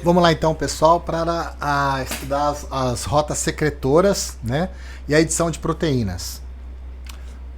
Vamos lá então, pessoal, para estudar as rotas secretoras, né, e a edição de proteínas.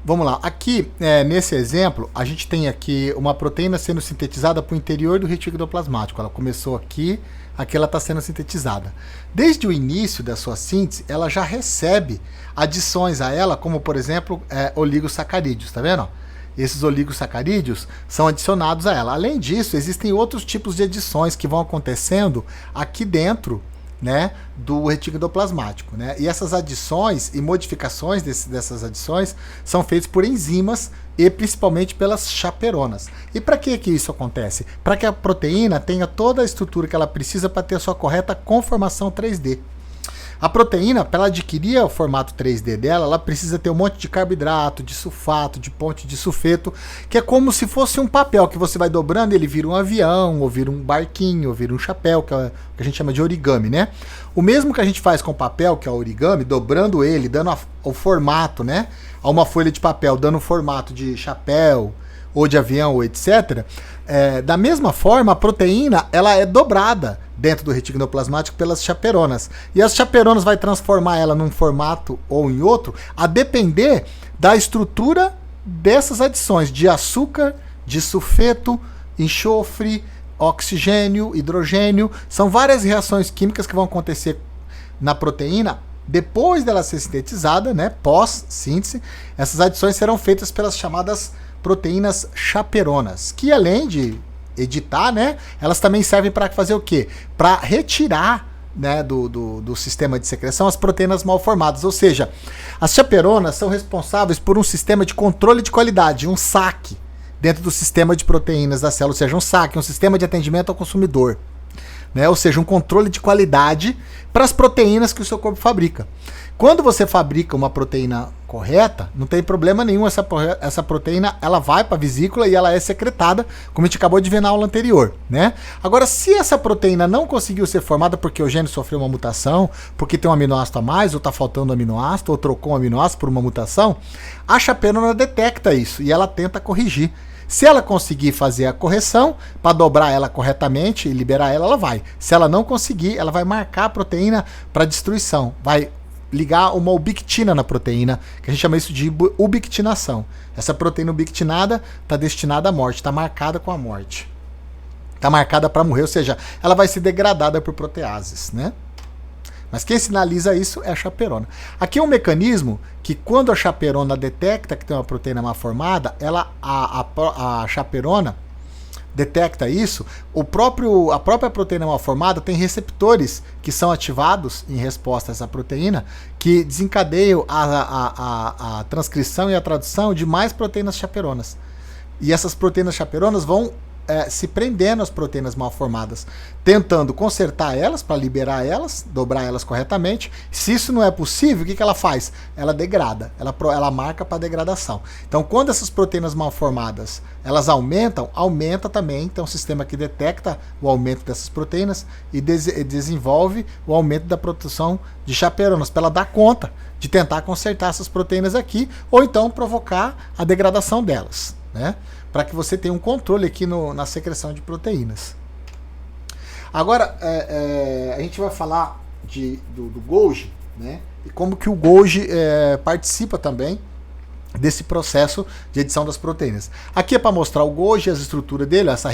Vamos lá, aqui nesse exemplo a gente tem aqui uma proteína sendo sintetizada para o interior do retículo endoplasmático. Ela começou aqui, aqui ela está sendo sintetizada. Desde o início da sua síntese, ela já recebe adições a ela, como por exemplo oligosacarídeos, tá vendo? Esses oligosacarídeos são adicionados a ela. Além disso, existem outros tipos de adições que vão acontecendo aqui dentro, né, do retículo endoplasmático, né? E essas adições e modificações dessas adições são feitas por enzimas e principalmente pelas chaperonas. E para que isso acontece? Para que a proteína tenha toda a estrutura que ela precisa para ter a sua correta conformação 3D. A proteína, para ela adquirir o formato 3D dela, ela precisa ter um monte de carboidrato, de sulfato, de ponte de sulfeto, que é como se fosse um papel que você vai dobrando, ele vira um avião, ou vira um barquinho, ou vira um chapéu, que é o que a gente chama de origami, né? O mesmo que a gente faz com o papel, que é o origami, dobrando ele, dando o formato, né, a uma folha de papel, dando o formato de chapéu, ou de avião, ou etc. Da mesma forma, a proteína ela é dobrada dentro do retículo endoplasmático pelas chaperonas. E as chaperonas vai transformar ela num formato ou em outro, a depender da estrutura dessas adições de açúcar, de sulfeto, enxofre, oxigênio, hidrogênio. São várias reações químicas que vão acontecer na proteína depois dela ser sintetizada, né, pós-síntese. Essas adições serão feitas pelas chamadas proteínas chaperonas, que além de editar, né, elas também servem para fazer o quê? Para retirar, né, do sistema de secreção as proteínas mal formadas. Ou seja, as chaperonas são responsáveis por um sistema de controle de qualidade, um SAQ, dentro do sistema de proteínas da célula, ou seja, um SAQ, um sistema de atendimento ao consumidor, né, ou seja, um controle de qualidade para as proteínas que o seu corpo fabrica. Quando você fabrica uma proteína correta, não tem problema nenhum, essa proteína ela vai para a vesícula e ela é secretada, como a gente acabou de ver na aula anterior, né? Agora, se essa proteína não conseguiu ser formada porque o gene sofreu uma mutação, porque tem um aminoácido a mais, ou está faltando um aminoácido, ou trocou um aminoácido por uma mutação, a chaperona detecta isso e ela tenta corrigir. Se ela conseguir fazer a correção, para dobrar ela corretamente e liberar ela, ela vai. Se ela não conseguir, ela vai marcar a proteína para destruição, vai ligar uma ubiquitina na proteína, que a gente chama isso de ubiquitinação. Essa proteína ubiquitinada está destinada à morte, está marcada com a morte. Está marcada para morrer, ou seja, ela vai ser degradada por proteases, né? Mas quem sinaliza isso é a chaperona. Aqui é um mecanismo que quando a chaperona detecta que tem uma proteína mal formada, a chaperona detecta isso, a própria proteína mal formada tem receptores que são ativados em resposta a essa proteína, que desencadeiam a transcrição e a tradução de mais proteínas chaperonas. E essas proteínas chaperonas vão se prendendo às proteínas mal formadas, tentando consertar elas para liberar elas, dobrar elas corretamente. Se isso não é possível, o que ela faz? Ela degrada, ela marca para degradação. Então, quando essas proteínas mal formadas elas aumenta também, então, o sistema que detecta o aumento dessas proteínas e desenvolve o aumento da produção de chaperonas, para ela dar conta de tentar consertar essas proteínas aqui, ou então provocar a degradação delas, né? Para que você tenha um controle aqui na secreção de proteínas. Agora, a gente vai falar do Golgi, né? E como que o Golgi participa também desse processo de edição das proteínas. Aqui é para mostrar o Golgi, as estruturas dele, essa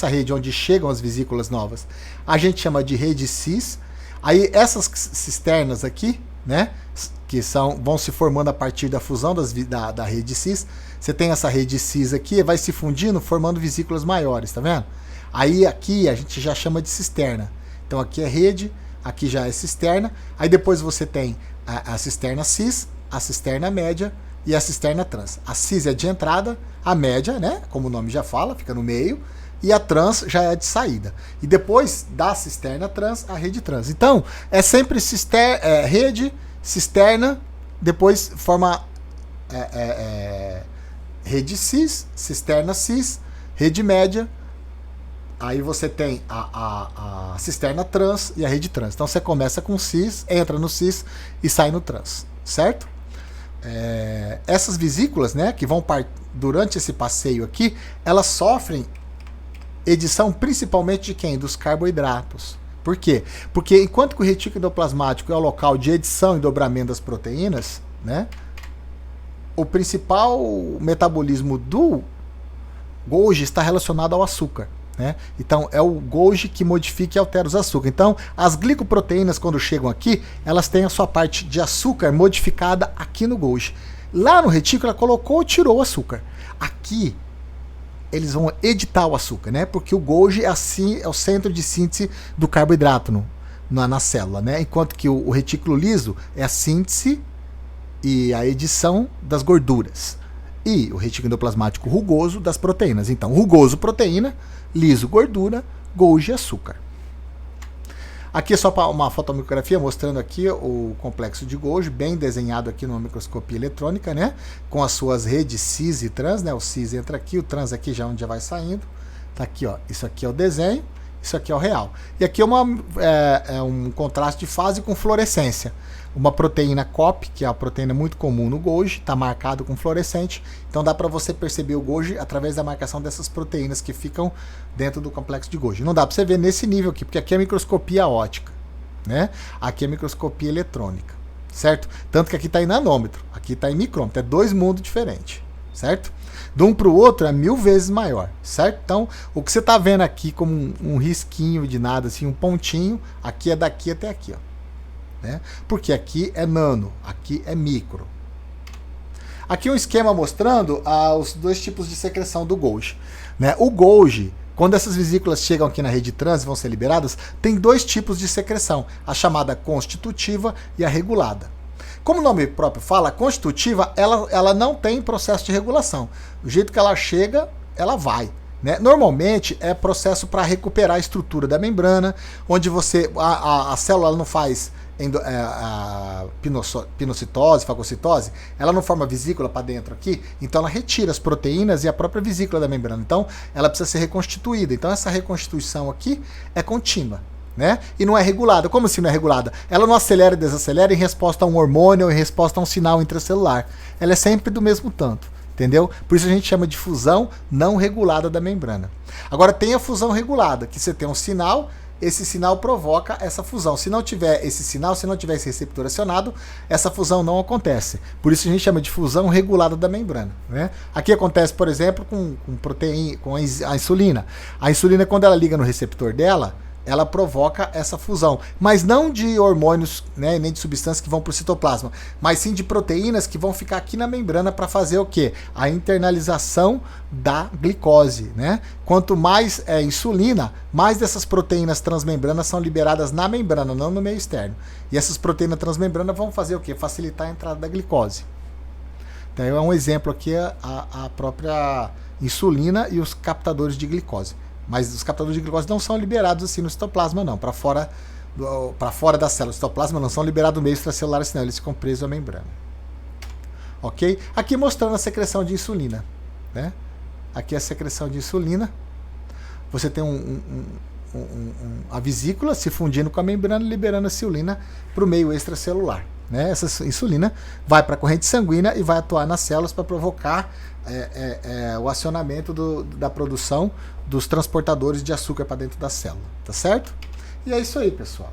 rede onde chegam as vesículas novas, a gente chama de rede cis. Aí essas cisternas aqui, né, que vão se formando a partir da fusão da rede cis. Você tem essa rede cis aqui, vai se fundindo, formando vesículas maiores, tá vendo? Aí aqui a gente já chama de cisterna. Então aqui é rede, aqui já é cisterna. Aí depois você tem a cisterna cis, a cisterna média e a cisterna trans. A cis é de entrada, a média, né, como o nome já fala, fica no meio, e a trans já é de saída. E depois da cisterna trans, a rede trans. Então, é sempre rede, cisterna, depois forma rede cis, cisterna cis, rede média, aí você tem a cisterna trans e a rede trans. Então você começa com cis, entra no cis e sai no trans, certo? Essas vesículas, né, que vão durante esse passeio aqui, elas sofrem edição principalmente de quem? Dos carboidratos. Por quê? Porque enquanto que o retículo endoplasmático é o local de edição e dobramento das proteínas, né, o principal metabolismo do Golgi está relacionado ao açúcar. Né? Então é o Golgi que modifica e altera os açúcares. Então as glicoproteínas, quando chegam aqui, elas têm a sua parte de açúcar modificada aqui no Golgi. Lá no retículo ela colocou e tirou o açúcar. Aqui eles vão editar o açúcar, né? Porque o Golgi é o centro de síntese do carboidrato na célula, né? Enquanto que o retículo liso é a síntese e a edição das gorduras. E o retículo endoplasmático rugoso das proteínas. Então, rugoso, proteína, liso, gordura, Golgi, açúcar. Aqui é só uma fotomicrografia mostrando aqui o complexo de Golgi, bem desenhado aqui numa microscopia eletrônica, né? Com as suas redes cis e trans, né? O cis entra aqui, o trans aqui já onde já vai saindo. Tá aqui, ó. Isso aqui é o desenho, isso aqui é o real. E aqui é um contraste de fase com fluorescência. Uma proteína COP, que é uma proteína muito comum no Golgi, está marcado com fluorescente. Então dá para você perceber o Golgi através da marcação dessas proteínas que ficam dentro do complexo de Golgi. Não dá para você ver nesse nível aqui, porque aqui é microscopia óptica, né? Aqui é microscopia eletrônica, certo? Tanto que aqui está em nanômetro, aqui está em micrômetro, é 2 mundos diferentes, certo? De um para o outro é 1000 vezes maior, certo? Então, o que você está vendo aqui como um risquinho de nada, assim, um pontinho, aqui é daqui até aqui, ó. Né? Porque aqui é nano, aqui é micro. Aqui um esquema mostrando os 2 tipos de secreção do Golgi. Né? O Golgi, quando essas vesículas chegam aqui na rede trans e vão ser liberadas, tem 2 tipos de secreção, a chamada constitutiva e a regulada. Como o nome próprio fala, a constitutiva ela não tem processo de regulação. Do jeito que ela chega, ela vai. Né? Normalmente é processo para recuperar a estrutura da membrana, onde a célula não faz pinocitose, fagocitose, ela não forma vesícula para dentro aqui, então ela retira as proteínas e a própria vesícula da membrana. Então ela precisa ser reconstituída. Então essa reconstituição aqui é contínua. Né? E não é regulada. Como assim não é regulada? Ela não acelera e desacelera em resposta a um hormônio ou em resposta a um sinal intracelular. Ela é sempre do mesmo tanto. Entendeu? Por isso a gente chama de fusão não regulada da membrana. Agora tem a fusão regulada, que você tem um sinal, esse sinal provoca essa fusão. Se não tiver esse sinal, se não tiver esse receptor acionado, essa fusão não acontece. Por isso a gente chama de fusão regulada da membrana. Né? Aqui acontece, por exemplo, com proteína, com a insulina. A insulina, quando ela liga no receptor dela, ela provoca essa fusão, mas não de hormônios, né, nem de substâncias que vão para o citoplasma, mas sim de proteínas que vão ficar aqui na membrana para fazer o quê? A internalização da glicose. Né? Quanto mais insulina, mais dessas proteínas transmembranas são liberadas na membrana, não no meio externo. E essas proteínas transmembranas vão fazer o quê? Facilitar a entrada da glicose. Então é um exemplo aqui a própria insulina e os captadores de glicose. Mas os captadores de glicose não são liberados assim no citoplasma, não. Para fora da célula. O citoplasma não são liberados no meio extracelular, senão eles ficam presos à membrana. Ok? Aqui mostrando a secreção de insulina. Né? Aqui é a secreção de insulina. Você tem a vesícula se fundindo com a membrana, liberando a insulina para o meio extracelular. Né? Essa insulina vai para a corrente sanguínea e vai atuar nas células para provocar o acionamento da produção dos transportadores de açúcar para dentro da célula. Tá certo? E é isso aí, pessoal.